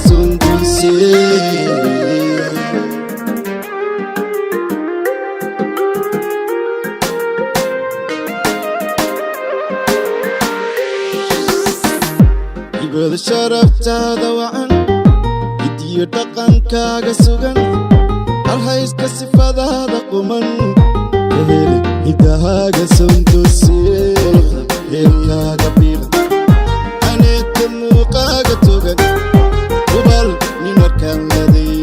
sundise ibada sharaftaada wacan gidiyo dhaqankaaga sugan halhayska sifadaada quman kaheli hidahaaga sunduse heelkaaga biilan aneedka muuqaaga togan ubal nin markaan laday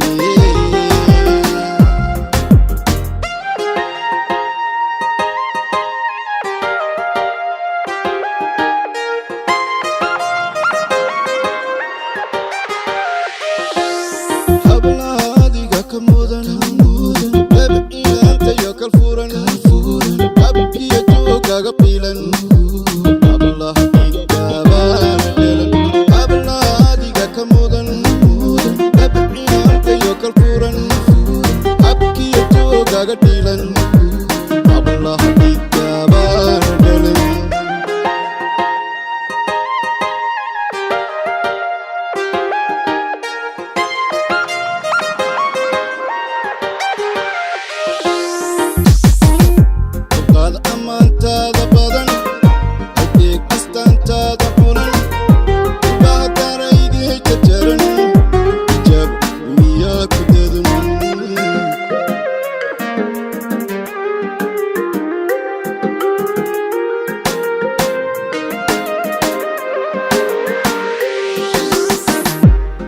hablaadiga ka mudan bebiyaantayo kalfuran abkiyo joogaaga biilan hablaadiga ka mudan bebiyaantayo kalfuran abkiyo joogaaga biilan hablaadigaabaan dhalin ammaantaada badan adeeg astaantaada xunan bahadaraygii jajaran ijaab miyaa ku dadan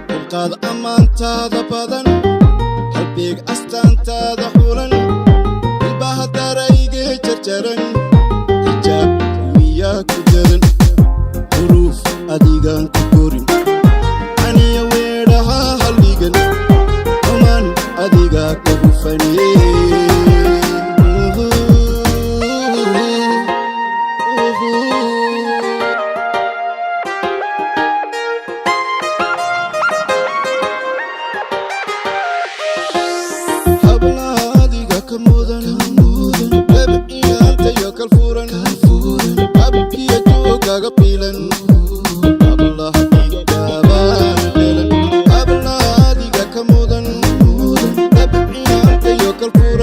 dulqaad ammaantaada badan halbeeg astaantaada xunan bahadaraygii jajaran ijaab miyaa ku dadan huruuf adigaan ku korin aniya weedhaha halligan xumaan adigaa ka hufane hablaadiga ka mudan bebiyaantayo kalfuran abkiyo joogaaga biilan hablaadigaabaan dhalin hablaadiga ka mudan bebiyaantayo kalfuran